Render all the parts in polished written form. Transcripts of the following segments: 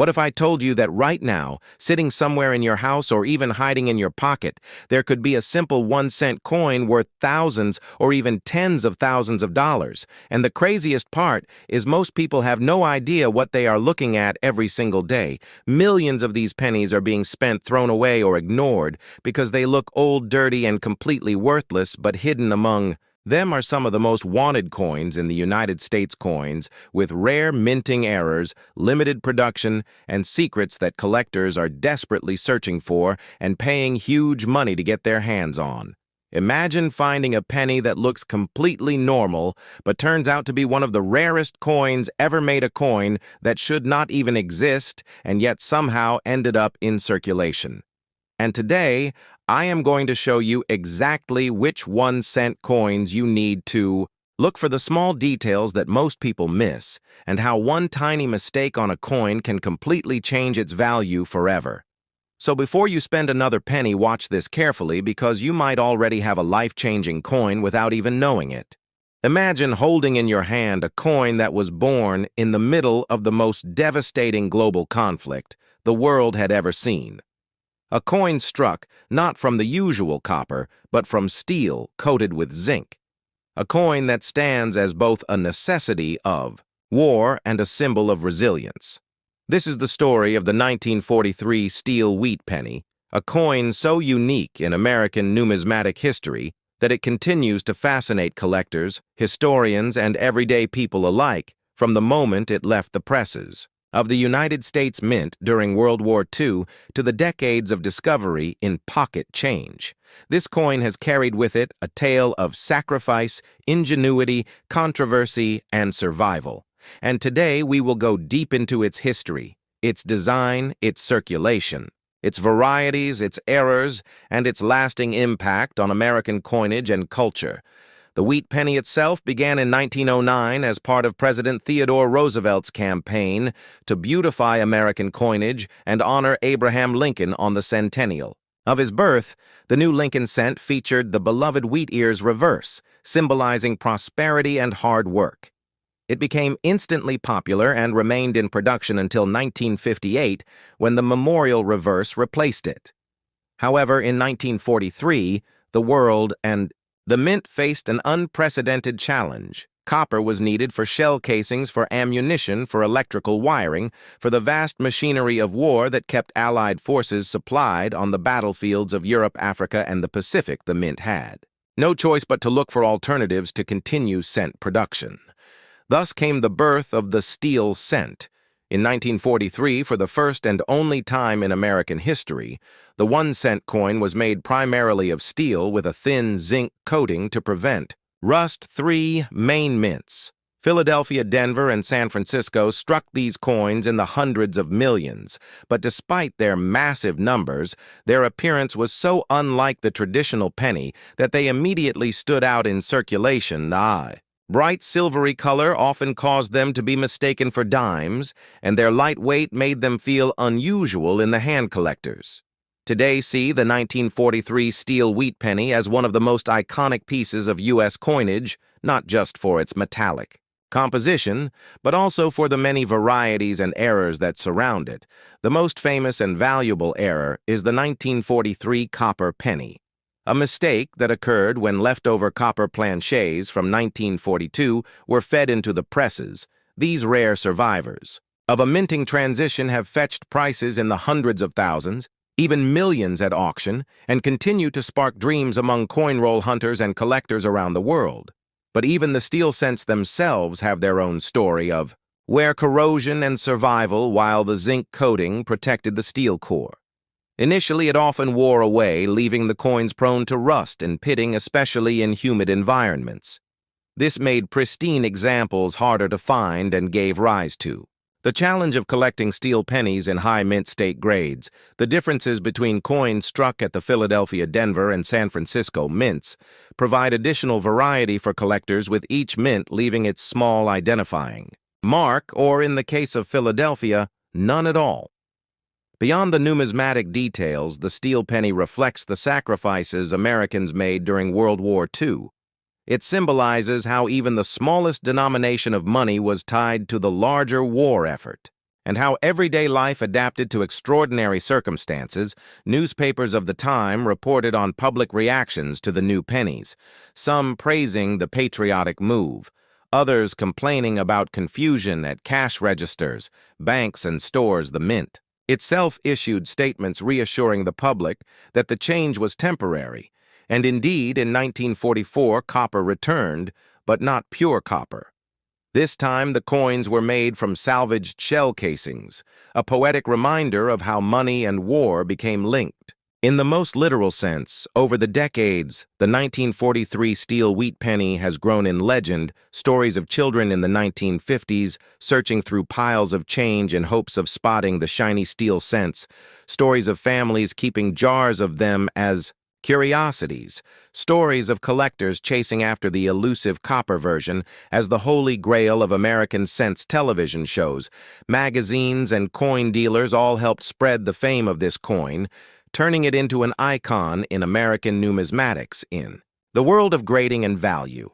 What if I told you that right now, sitting somewhere in your house or even hiding in your pocket, there could be a simple 1-cent coin worth thousands or even tens of thousands of dollars? And the craziest part is most people have no idea what they are looking at every single day. Millions of these pennies are being spent, thrown away, or ignored because they look old, dirty, and completely worthless, but hidden among them are some of the most wanted coins in the United States coins, with rare minting errors, limited production, and secrets that collectors are desperately searching for and paying huge money to get their hands on. Imagine finding a penny that looks completely normal, but turns out to be one of the rarest coins ever made, a coin that should not even exist and yet somehow ended up in circulation. And today, I am going to show you exactly which 1-cent coins you need to look for, the small details that most people miss, and how one tiny mistake on a coin can completely change its value forever. So before you spend another penny, watch this carefully, because you might already have a life-changing coin without even knowing it. Imagine holding in your hand a coin that was born in the middle of the most devastating global conflict the world had ever seen. A coin struck not from the usual copper, but from steel coated with zinc. A coin that stands as both a necessity of war and a symbol of resilience. This is the story of the 1943 steel wheat penny, a coin so unique in American numismatic history that it continues to fascinate collectors, historians, and everyday people alike from the moment it left the presses of the United States Mint during World War II to the decades of discovery in pocket change. This coin has carried with it a tale of sacrifice, ingenuity, controversy, and survival. And today we will go deep into its history, its design, its circulation, its varieties, its errors, and its lasting impact on American coinage and culture. The wheat penny itself began in 1909 as part of President Theodore Roosevelt's campaign to beautify American coinage and honor Abraham Lincoln on the centennial of his birth. The new Lincoln cent featured the beloved wheat ears reverse, symbolizing prosperity and hard work. It became instantly popular and remained in production until 1958, when the memorial reverse replaced it. However, in 1943, the world and the mint faced an unprecedented challenge. Copper was needed for shell casings, for ammunition, for electrical wiring, for the vast machinery of war that kept Allied forces supplied on the battlefields of Europe, Africa, and the Pacific. The mint had no choice but to look for alternatives to continue cent production. Thus came the birth of the steel cent. In 1943, for the first and only time in American history, the 1-cent coin was made primarily of steel with a thin zinc coating to prevent rust. Three main mints, Philadelphia, Denver, and San Francisco, struck these coins in the hundreds of millions. But despite their massive numbers, their appearance was so unlike the traditional penny that they immediately stood out in circulation. Bright silvery color often caused them to be mistaken for dimes, and their light weight made them feel unusual in the hand collectors. Today, see the 1943 steel wheat penny as one of the most iconic pieces of U.S. coinage, not just for its metallic composition, but also for the many varieties and errors that surround it. The most famous and valuable error is the 1943 copper penny, a mistake that occurred when leftover copper planchets from 1942 were fed into the presses. These rare survivors of a minting transition have fetched prices in the hundreds of thousands, even millions at auction, and continue to spark dreams among coin roll hunters and collectors around the world. But even the steel cents themselves have their own story of where corrosion and survival, while the zinc coating protected the steel core. Initially, it often wore away, leaving the coins prone to rust and pitting, especially in humid environments. This made pristine examples harder to find and gave rise to the challenge of collecting steel pennies in high mint state grades. The differences between coins struck at the Philadelphia, Denver, and San Francisco mints provide additional variety for collectors, with each mint leaving its small identifying mark, or in the case of Philadelphia, none at all. Beyond the numismatic details, the steel penny reflects the sacrifices Americans made during World War II. It symbolizes how even the smallest denomination of money was tied to the larger war effort. and how everyday life adapted to extraordinary circumstances, newspapers of the time reported on public reactions to the new pennies, some praising the patriotic move, others complaining about confusion at cash registers, banks, and stores. The mint itself issued statements reassuring the public that the change was temporary, and indeed, in 1944, copper returned, but not pure copper. This time, the coins were made from salvaged shell casings, a poetic reminder of how money and war became linked. In the most literal sense, over the decades, the 1943 steel wheat penny has grown in legend, stories of children in the 1950s searching through piles of change in hopes of spotting the shiny steel cents, stories of families keeping jars of them as curiosities, stories of collectors chasing after the elusive copper version as the holy grail of American cents television shows. Magazines and coin dealers all helped spread the fame of this coin, turning it into an icon in American numismatics. In the world of grading and value,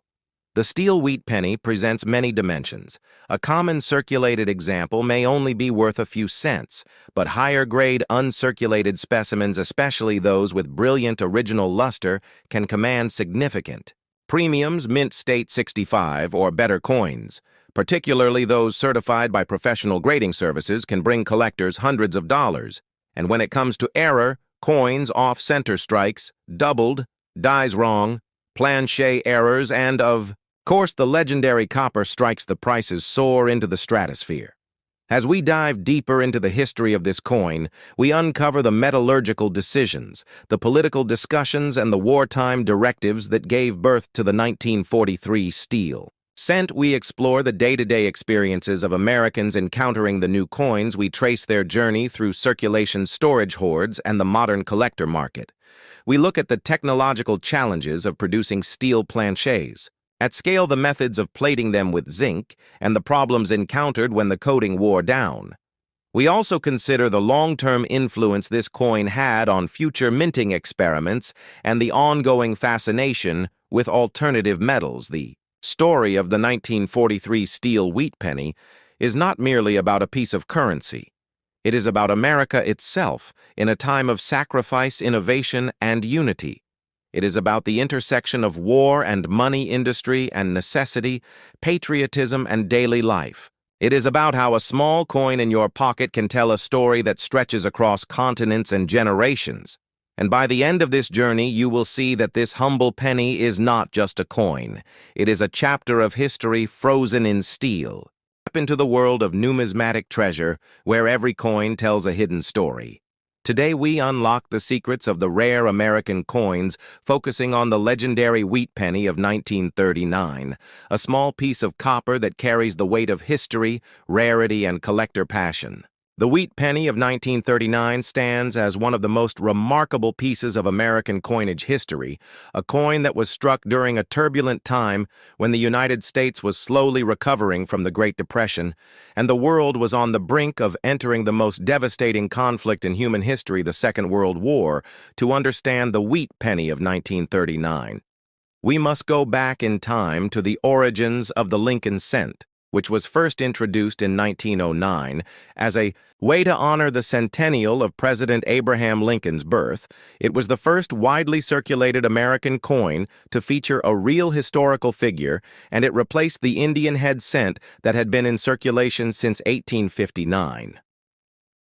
the steel wheat penny presents many dimensions. A common circulated example may only be worth a few cents, but higher-grade uncirculated specimens, especially those with brilliant original luster, can command significant premiums. Mint State 65 or better coins, particularly those certified by professional grading services, can bring collectors hundreds of dollars. And when it comes to error, coins off-center strikes, doubled, dies wrong, planche errors, and of course, the legendary copper strikes, the prices soar into the stratosphere. As we dive deeper into the history of this coin, we uncover the metallurgical decisions, the political discussions, and the wartime directives that gave birth to the 1943 steel cent. We explore the day-to-day experiences of Americans encountering the new coins. We trace their journey through circulation storage hoards and the modern collector market. We look at the technological challenges of producing steel planches, at scale the methods of plating them with zinc, and the problems encountered when the coating wore down. We also consider the long-term influence this coin had on future minting experiments and the ongoing fascination with alternative metals. The story of the 1943 steel wheat penny is not merely about a piece of currency. It is about America itself in a time of sacrifice, innovation, and unity. It is about the intersection of war and money, industry and necessity, patriotism and daily life. It is about how a small coin in your pocket can tell a story that stretches across continents and generations. And by the end of this journey, you will see that this humble penny is not just a coin. It is a chapter of history frozen in steel. Step into the world of numismatic treasure, where every coin tells a hidden story. Today we unlock the secrets of the rare American coins, focusing on the legendary wheat penny of 1939, a small piece of copper that carries the weight of history, rarity, and collector passion. The wheat penny of 1939 stands as one of the most remarkable pieces of American coinage history, a coin that was struck during a turbulent time when the United States was slowly recovering from the Great Depression, and the world was on the brink of entering the most devastating conflict in human history, the Second World War. To understand the wheat penny of 1939, we must go back in time to the origins of the Lincoln cent, which was first introduced in 1909 as a way to honor the centennial of President Abraham Lincoln's birth. It was the first widely circulated American coin to feature a real historical figure, and it replaced the Indian head cent that had been in circulation since 1859.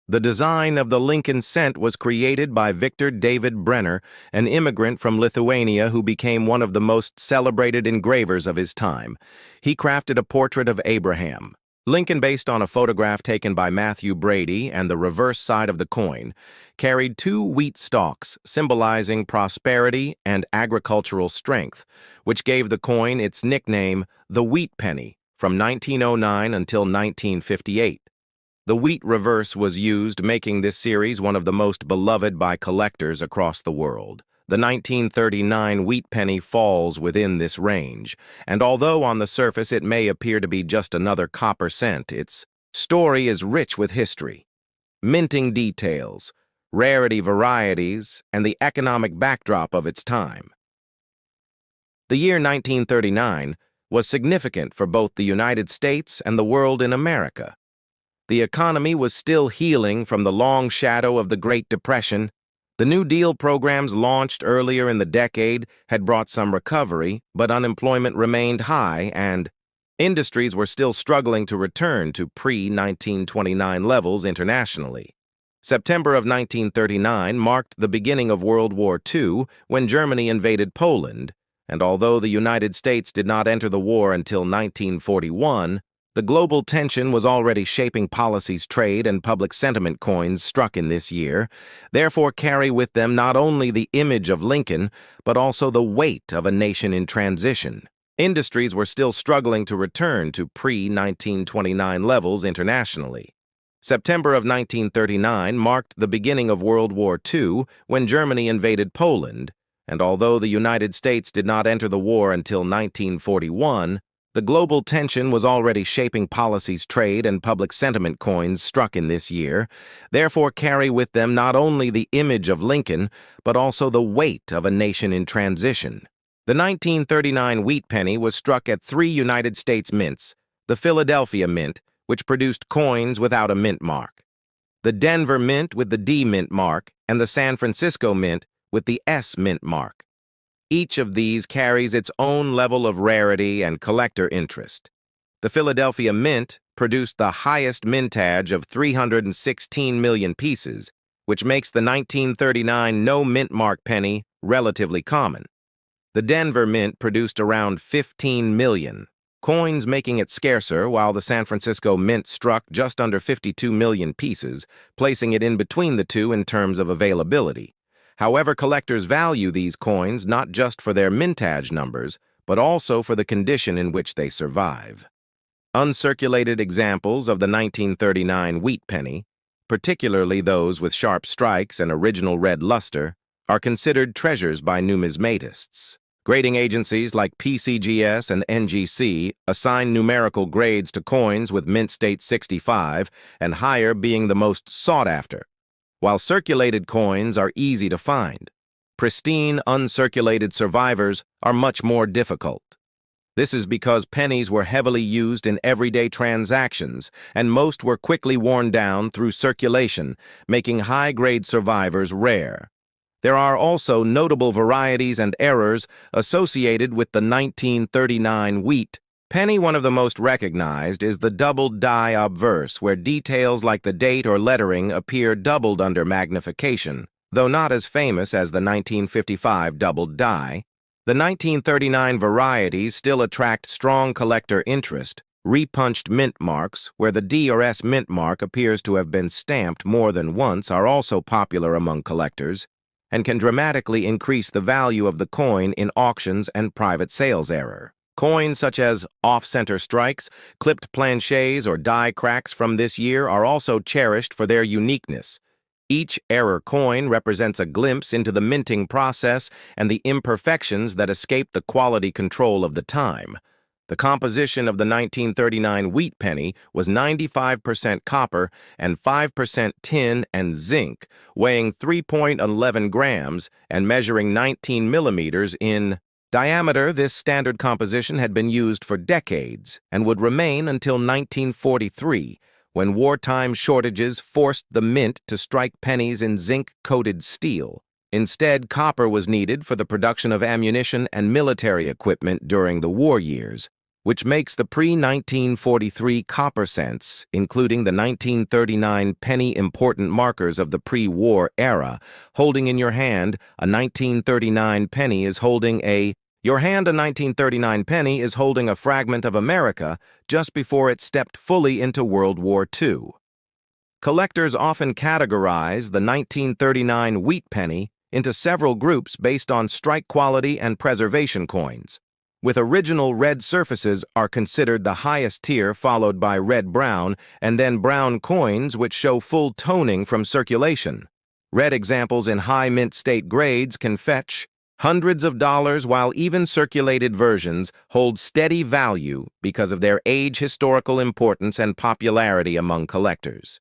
The design of the Lincoln cent was created by Victor David Brenner, an immigrant from Lithuania who became one of the most celebrated engravers of his time. He crafted a portrait of Abraham Lincoln based on a photograph taken by Matthew Brady, and the reverse side of the coin carried two wheat stalks symbolizing prosperity and agricultural strength, which gave the coin its nickname, the wheat penny, from 1909 until 1958. The wheat reverse was used, making this series one of the most beloved by collectors across the world. The 1939 wheat penny falls within this range, and although on the surface it may appear to be just another copper cent, its story is rich with history, minting details, rarity varieties, and the economic backdrop of its time. The year 1939 was significant for both the United States and the world in America. The economy was still healing from the long shadow of the Great Depression. The New Deal programs launched earlier in the decade had brought some recovery, but unemployment remained high and industries were still struggling to return to pre-1929 levels internationally. September of 1939 marked the beginning of World War II when Germany invaded Poland, and although the United States did not enter the war until 1941, the global tension was already shaping policies, trade, and public sentiment. Coins struck in this year therefore carry with them not only the image of Lincoln, but also the weight of a nation in transition. Industries were still struggling to return to pre-1929 levels internationally. September of 1939 marked the beginning of World War II when Germany invaded Poland, and although the United States did not enter the war until 1941, the global tension was already shaping policies, trade, and public sentiment. Coins struck in this year therefore carry with them not only the image of Lincoln, but also the weight of a nation in transition. The 1939 wheat penny was struck at 3 United States mints: the Philadelphia Mint, which produced coins without a mint mark, the Denver Mint with the D mint mark, and the San Francisco Mint with the S mint mark. Each of these carries its own level of rarity and collector interest. The Philadelphia Mint produced the highest mintage of 316 million pieces, which makes the 1939 no mint mark penny relatively common. The Denver Mint produced around 15 million coins, making it scarcer, while the San Francisco Mint struck just under 52 million pieces, placing it in between the two in terms of availability. However, collectors value these coins not just for their mintage numbers, but also for the condition in which they survive. Uncirculated examples of the 1939 wheat penny, particularly those with sharp strikes and original red luster, are considered treasures by numismatists. Grading agencies like PCGS and NGC assign numerical grades to coins with mint state 65 and higher being the most sought after, while circulated coins are easy to find. Pristine, uncirculated survivors are much more difficult. This is because pennies were heavily used in everyday transactions, and most were quickly worn down through circulation, making high-grade survivors rare. There are also notable varieties and errors associated with the 1939 wheat penny. One of the most recognized is the doubled die obverse, where details like the date or lettering appear doubled under magnification. Though not as famous as the 1955 doubled die, the 1939 varieties still attract strong collector interest. Repunched mint marks, where the D or S mint mark appears to have been stamped more than once, are also popular among collectors and can dramatically increase the value of the coin in auctions and private sales. Error coins such as off-center strikes, clipped planchets, or die cracks from this year are also cherished for their uniqueness. Each error coin represents a glimpse into the minting process and the imperfections that escape the quality control of the time. The composition of the 1939 wheat penny was 95% copper and 5% tin and zinc, weighing 3.11 grams and measuring 19 millimeters in diameter. This standard composition had been used for decades and would remain until 1943, when wartime shortages forced the mint to strike pennies in zinc-coated steel. Instead, copper was needed for the production of ammunition and military equipment during the war years, which makes the pre-1943 copper cents, including the 1939 penny, important markers of the pre-war era. Holding in your hand a 1939 penny is holding a Your hand a 1939 penny is holding a fragment of America just before it stepped fully into World War II. Collectors often categorize the 1939 wheat penny into several groups based on strike quality and preservation. Coins with original red surfaces are considered the highest tier, followed by red-brown, and then brown coins which show full toning from circulation. Red examples in high mint state grades can fetch hundreds of dollars, while even circulated versions hold steady value because of their age, historical importance, and popularity among collectors.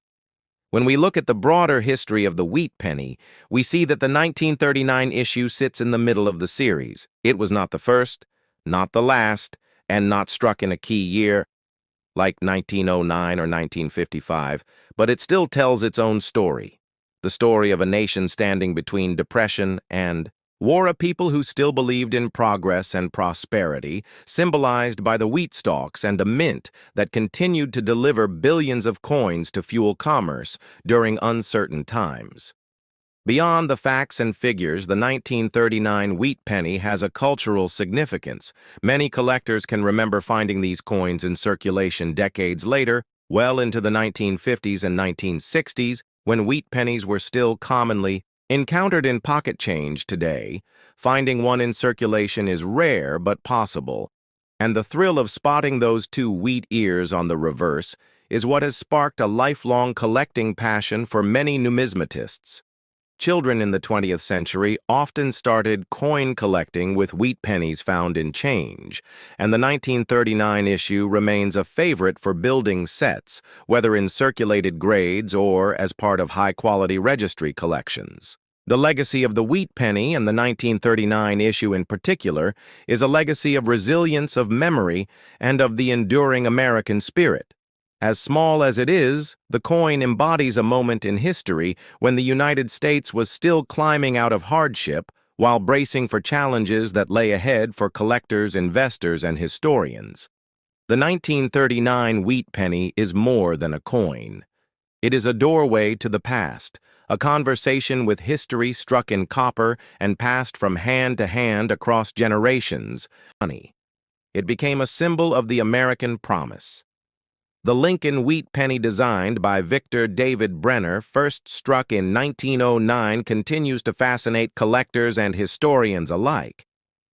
When we look at the broader history of the wheat penny, we see that the 1939 issue sits in the middle of the series. It was not the first, not the last, and not struck in a key year. like 1909 or 1955, but it still tells its own story. The story of a nation standing between depression and war, a people who still believed in progress and prosperity, symbolized by the wheat stalks and a mint that continued to deliver billions of coins to fuel commerce during uncertain times. Beyond the facts and figures, the 1939 wheat penny has a cultural significance. Many collectors can remember finding these coins in circulation decades later, well into the 1950s and 1960s, when wheat pennies were still commonly encountered in pocket change. Today, finding one in circulation is rare but possible, and the thrill of spotting those two wheat ears on the reverse is what has sparked a lifelong collecting passion for many numismatists. Children in the 20th century often started coin collecting with wheat pennies found in change, and the 1939 issue remains a favorite for building sets, whether in circulated grades or as part of high-quality registry collections. The legacy of the wheat penny, and the 1939 issue in particular, is a legacy of resilience, of memory, and of the enduring American spirit. As small as it is, the coin embodies a moment in history when the United States was still climbing out of hardship while bracing for challenges that lay ahead for collectors, investors, and historians. The 1939 wheat penny is more than a coin. It is a doorway to the past, a conversation with history struck in copper and passed from hand to hand across generations. It became a symbol of the American promise. The Lincoln wheat penny, designed by Victor David Brenner, first struck in 1909, continues to fascinate collectors and historians alike.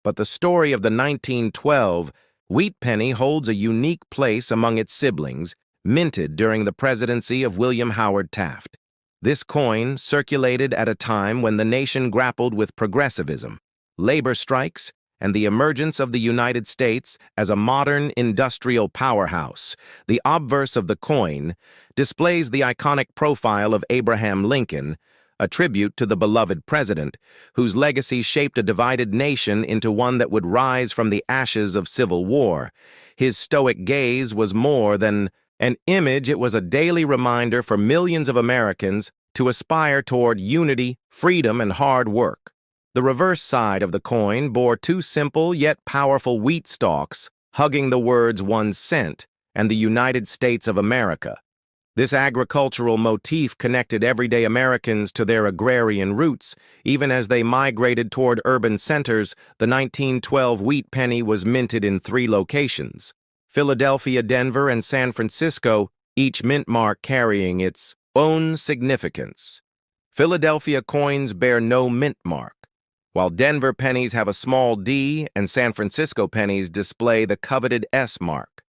But the story of the 1912 wheat penny holds a unique place among its siblings, minted during the presidency of William Howard Taft. This coin circulated at a time when the nation grappled with progressivism, labor strikes, and the emergence of the United States as a modern industrial powerhouse. The obverse of the coin displays the iconic profile of Abraham Lincoln, a tribute to the beloved president, whose legacy shaped a divided nation into one that would rise from the ashes of civil war. His stoic gaze was more than an image; it was a daily reminder for millions of Americans to aspire toward unity, freedom, and hard work. The reverse side of the coin bore two simple yet powerful wheat stalks, hugging the words "1 cent" and the United States of America. This agricultural motif connected everyday Americans to their agrarian roots. Even as they migrated toward urban centers, the 1912 wheat penny was minted in 3 locations: Philadelphia, Denver, and San Francisco, each mint mark carrying its own significance. Philadelphia coins bear no mint mark, while Denver pennies have a small D and San Francisco pennies display the coveted S mark.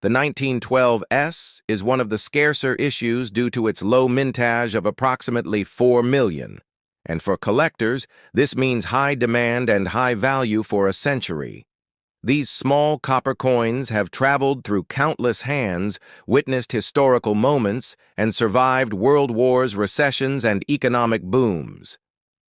The 1912 S is one of the scarcer issues due to its low mintage of approximately 4 million, and for collectors, this means high demand and high value for a century. These small copper coins have traveled through countless hands, witnessed historical moments, and survived world wars, recessions, and economic booms.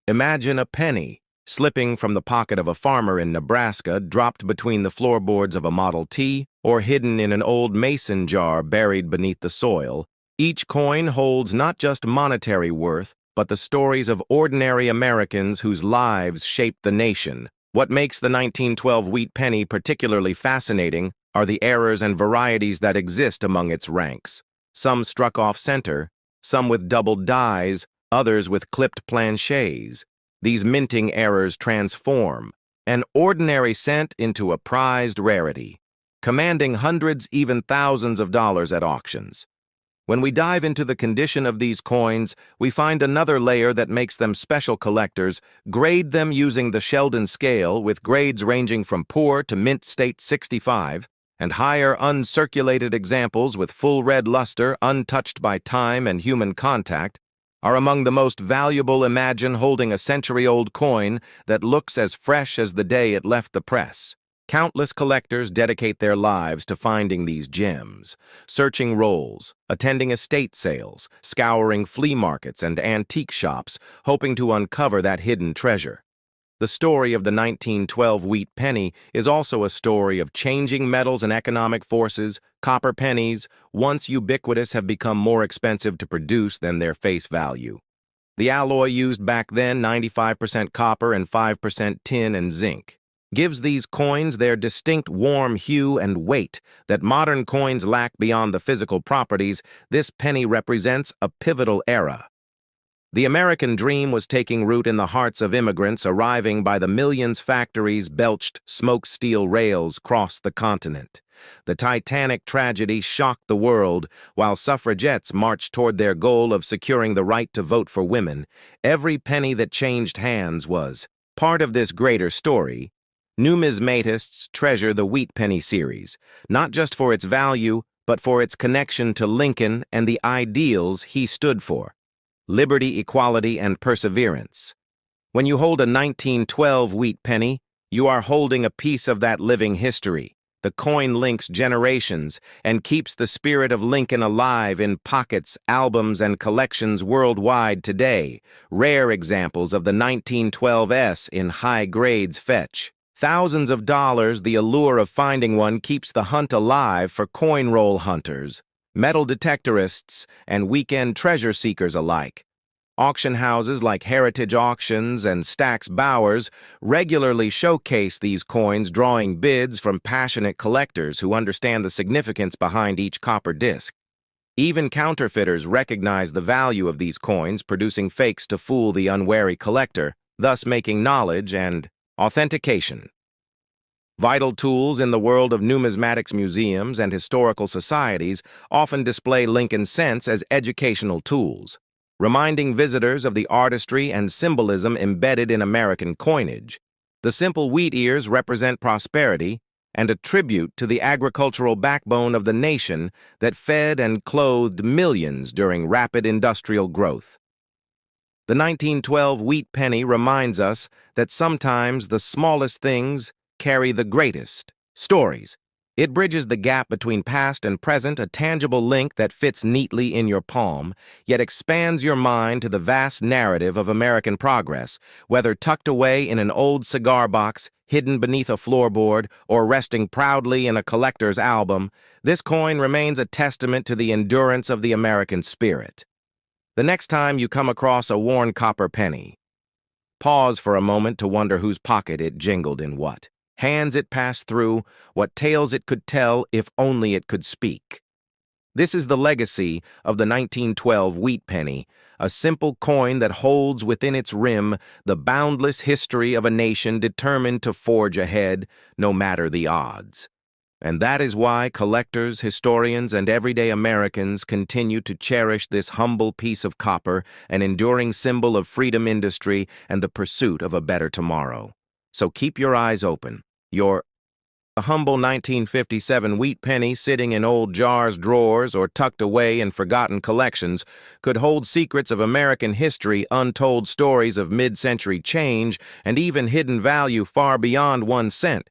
Imagine a penny slipping from the pocket of a farmer in Nebraska, dropped between the floorboards of a Model T, or hidden in an old mason jar buried beneath the soil. Each coin holds not just monetary worth, but the stories of ordinary Americans whose lives shaped the nation. What makes the 1912 wheat penny particularly fascinating are the errors and varieties that exist among its ranks. Some struck off-center, some with doubled dies, others with clipped planchets. These minting errors transform an ordinary cent into a prized rarity, commanding hundreds, even thousands of dollars at auctions. When we dive into the condition of these coins, we find another layer that makes them special. Collectors grade them using the Sheldon scale, with grades ranging from poor to mint state 65, and higher uncirculated examples with full red luster, untouched by time and human contact, are among the most valuable. Imagine holding a century-old coin that looks as fresh as the day it left the press. Countless collectors dedicate their lives to finding these gems, searching rolls, attending estate sales, scouring flea markets and antique shops, hoping to uncover that hidden treasure. The story of the 1912 wheat penny is also a story of changing metals and economic forces, Copper pennies, once ubiquitous, have become more expensive to produce than their face value. The alloy used back then, 95% copper and 5% tin and zinc, gives these coins their distinct warm hue and weight that modern coins lack beyond the physical properties. This penny represents a pivotal era. The American dream was taking root in the hearts of immigrants arriving by the millions. Factories belched smoke steel rails crossed the continent. The Titanic tragedy shocked the world while suffragettes marched toward their goal of securing the right to vote for women. Every penny that changed hands was part of this greater story. Numismatists treasure the wheat penny series, not just for its value, but for its connection to Lincoln and the ideals he stood for: liberty, equality, and perseverance. When you hold a 1912 wheat penny, you are holding a piece of that living history. The coin links generations and keeps the spirit of Lincoln alive in pockets, albums, and collections worldwide today. Rare examples of the 1912s in high grades fetch thousands of dollars. The allure of finding one keeps the hunt alive for coin roll hunters, metal detectorists, and weekend treasure seekers alike. Auction houses like Heritage Auctions and Stack's Bowers regularly showcase these coins, drawing bids from passionate collectors who understand the significance behind each copper disc. Even counterfeiters recognize the value of these coins, producing fakes to fool the unwary collector, thus making knowledge and authentication vital tools in the world of numismatics. Museums and historical societies often display Lincoln cents as educational tools, reminding visitors of the artistry and symbolism embedded in American coinage. The simple wheat ears represent prosperity and a tribute to the agricultural backbone of the nation that fed and clothed millions during rapid industrial growth. The 1912 wheat penny reminds us that sometimes the smallest things carry the greatest stories. It bridges the gap between past and present, a tangible link that fits neatly in your palm, yet expands your mind to the vast narrative of American progress. Whether tucked away in an old cigar box, hidden beneath a floorboard, or resting proudly in a collector's album, this coin remains a testament to the endurance of the American spirit. The next time you come across a worn copper penny, pause for a moment to wonder whose pocket it jingled in, what hands it passed through, what tales it could tell if only it could speak. This is the legacy of the 1912 wheat penny, a simple coin that holds within its rim the boundless history of a nation determined to forge ahead, no matter the odds. And that is why collectors, historians, and everyday Americans continue to cherish this humble piece of copper, an enduring symbol of freedom, industry, and the pursuit of a better tomorrow. So keep your eyes open. A humble 1957 wheat penny sitting in old jars, drawers, or tucked away in forgotten collections could hold secrets of American history, untold stories of mid-century change, and even hidden value far beyond 1 cent.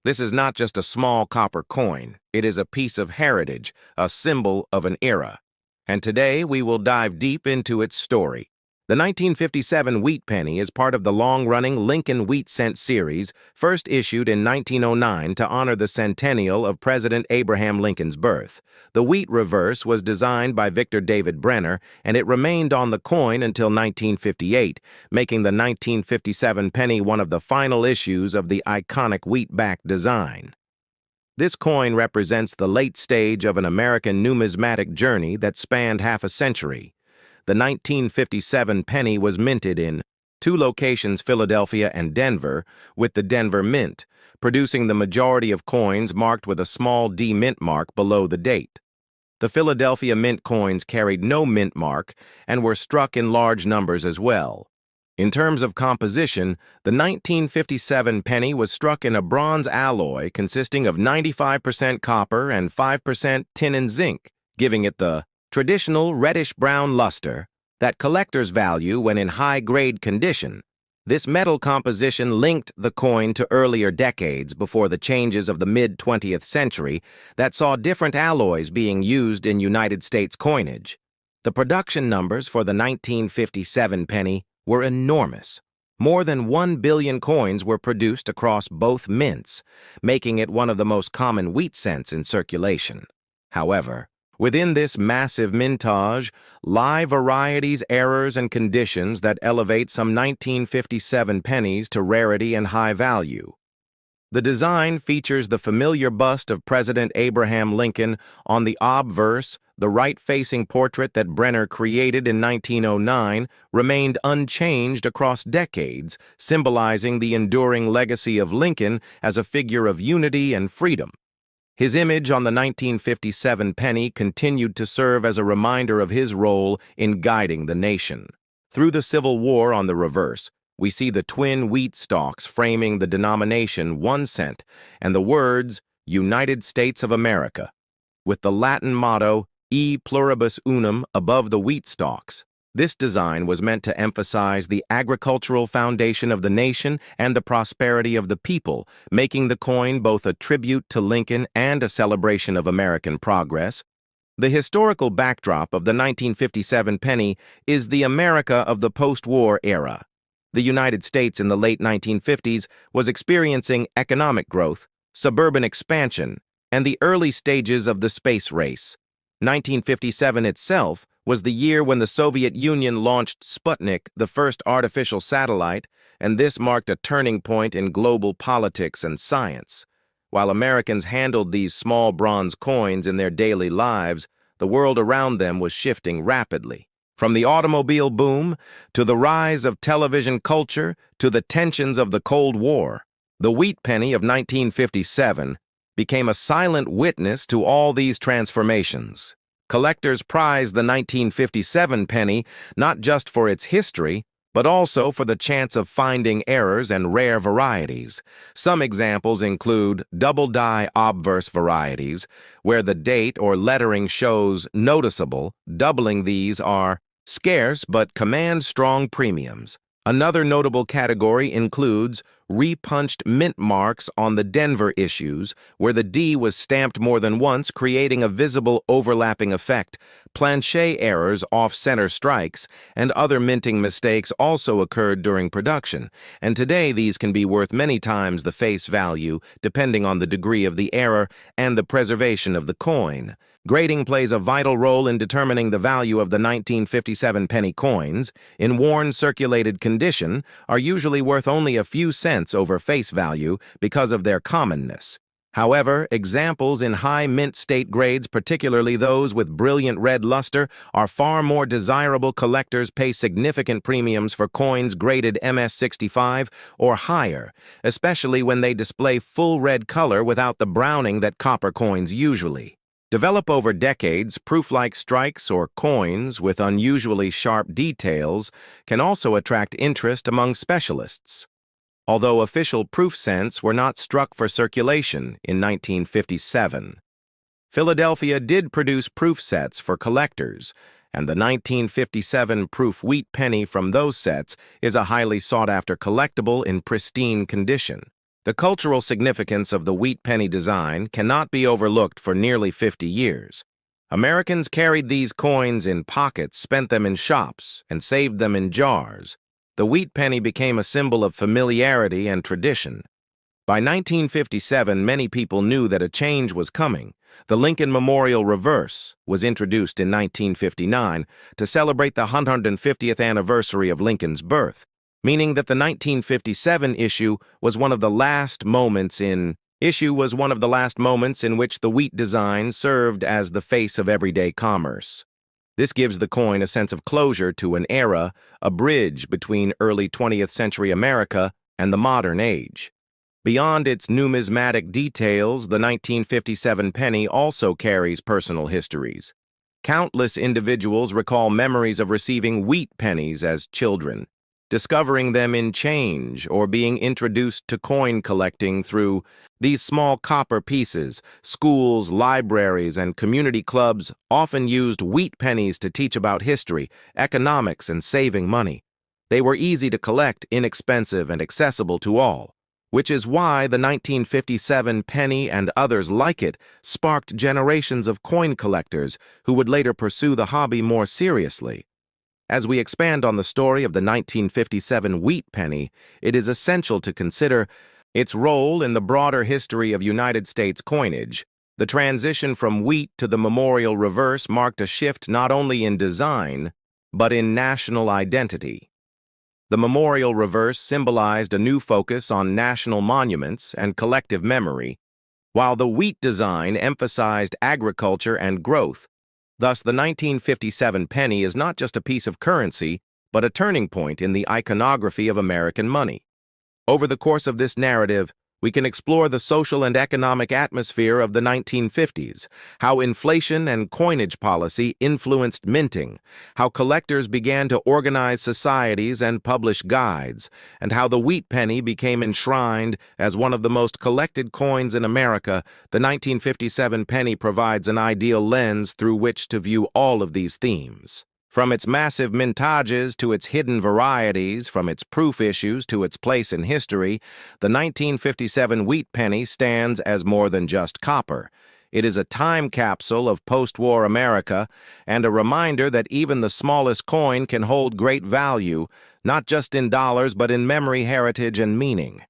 This is not just a small copper coin. It is a piece of heritage, a symbol of an era. And today we will dive deep into its story. The 1957 wheat penny is part of the long-running Lincoln Wheat Cent series, first issued in 1909 to honor the centennial of President Abraham Lincoln's birth. The wheat reverse was designed by Victor David Brenner, and it remained on the coin until 1958, making the 1957 penny one of the final issues of the iconic wheat-back design. This coin represents the late stage of an American numismatic journey that spanned half a century. The 1957 penny was minted in 2 locations, Philadelphia and Denver, with the Denver Mint, producing the majority of coins marked with a small D mint mark below the date. The Philadelphia Mint coins carried no mint mark and were struck in large numbers as well. In terms of composition, the 1957 penny was struck in a bronze alloy consisting of 95% copper and 5% tin and zinc, giving it the traditional reddish-brown luster that collectors value when in high-grade condition. This metal composition linked the coin to earlier decades before the changes of the mid-20th century that saw different alloys being used in United States coinage. The production numbers for the 1957 penny were enormous. More than 1 billion coins were produced across both mints, making it one of the most common wheat cents in circulation. However, within this massive mintage lie varieties, errors, and conditions that elevate some 1957 pennies to rarity and high value. The design features the familiar bust of President Abraham Lincoln on the obverse. The right-facing portrait that Brenner created in 1909 remained unchanged across decades, symbolizing the enduring legacy of Lincoln as a figure of unity and freedom. His image on the 1957 penny continued to serve as a reminder of his role in guiding the nation. Through the Civil War on the reverse, we see the twin wheat stalks framing the denomination 1 cent and the words United States of America, with the Latin motto E pluribus unum above the wheat stalks. This design was meant to emphasize the agricultural foundation of the nation and the prosperity of the people, making the coin both a tribute to Lincoln and a celebration of American progress. The historical backdrop of the 1957 penny is the America of the post-war era. The United States in the late 1950s was experiencing economic growth, suburban expansion, and the early stages of the space race. 1957 itself was the year when the Soviet Union launched Sputnik, the first artificial satellite, and this marked a turning point in global politics and science. While Americans handled these small bronze coins in their daily lives, the world around them was shifting rapidly. From the automobile boom, to the rise of television culture, to the tensions of the Cold War, the wheat penny of 1957 became a silent witness to all these transformations. Collectors prize the 1957 penny not just for its history, but also for the chance of finding errors and rare varieties. Some examples include double-die obverse varieties, where the date or lettering shows noticeable. Doubling these are scarce but command strong premiums. Another notable category includes repunched mint marks on the Denver issues, where the D was stamped more than once, creating a visible overlapping effect. Planchet errors, off-center strikes, and other minting mistakes also occurred during production, and today these can be worth many times the face value, depending on the degree of the error and the preservation of the coin. Grading plays a vital role in determining the value of the 1957 penny coins. In worn, circulated condition, are usually worth only a few cents over face value because of their commonness. However, examples in high mint state grades, particularly those with brilliant red luster, are far more desirable. Collectors pay significant premiums for coins graded MS65 or higher, especially when they display full red color without the browning that copper coins usually develop over decades. Proof-like strikes or coins with unusually sharp details can also attract interest among specialists. Although official proof cents were not struck for circulation in 1957, Philadelphia did produce proof sets for collectors, and the 1957 proof wheat penny from those sets is a highly sought-after collectible in pristine condition. The cultural significance of the wheat penny design cannot be overlooked. For nearly 50 years, Americans carried these coins in pockets, spent them in shops, and saved them in jars. The wheat penny became a symbol of familiarity and tradition. By 1957, many people knew that a change was coming. The Lincoln Memorial Reverse was introduced in 1959 to celebrate the 150th anniversary of Lincoln's birth, meaning that the 1957 issue was one of the last moments in which the wheat design served as the face of everyday commerce. This gives the coin a sense of closure to an era, a bridge between early 20th century America and the modern age. Beyond its numismatic details, the 1957 penny also carries personal histories. Countless individuals recall memories of receiving wheat pennies as children, discovering them in change, or being introduced to coin collecting through these small copper pieces. Schools, libraries, and community clubs often used wheat pennies to teach about history, economics, and saving money. They were easy to collect, inexpensive, and accessible to all, which is why the 1957 penny and others like it sparked generations of coin collectors who would later pursue the hobby more seriously. As we expand on the story of the 1957 wheat penny, it is essential to consider its role in the broader history of United States coinage. The transition from wheat to the memorial reverse marked a shift not only in design, but in national identity. The memorial reverse symbolized a new focus on national monuments and collective memory, while the wheat design emphasized agriculture and growth. Thus, the 1957 penny is not just a piece of currency, but a turning point in the iconography of American money. Over the course of this narrative, we can explore the social and economic atmosphere of the 1950s, how inflation and coinage policy influenced minting, how collectors began to organize societies and publish guides, and how the wheat penny became enshrined as one of the most collected coins in America. The 1957 penny provides an ideal lens through which to view all of these themes. From its massive mintages to its hidden varieties, from its proof issues to its place in history, the 1957 wheat penny stands as more than just copper. It is a time capsule of post-war America and a reminder that even the smallest coin can hold great value, not just in dollars but in memory, heritage, and meaning.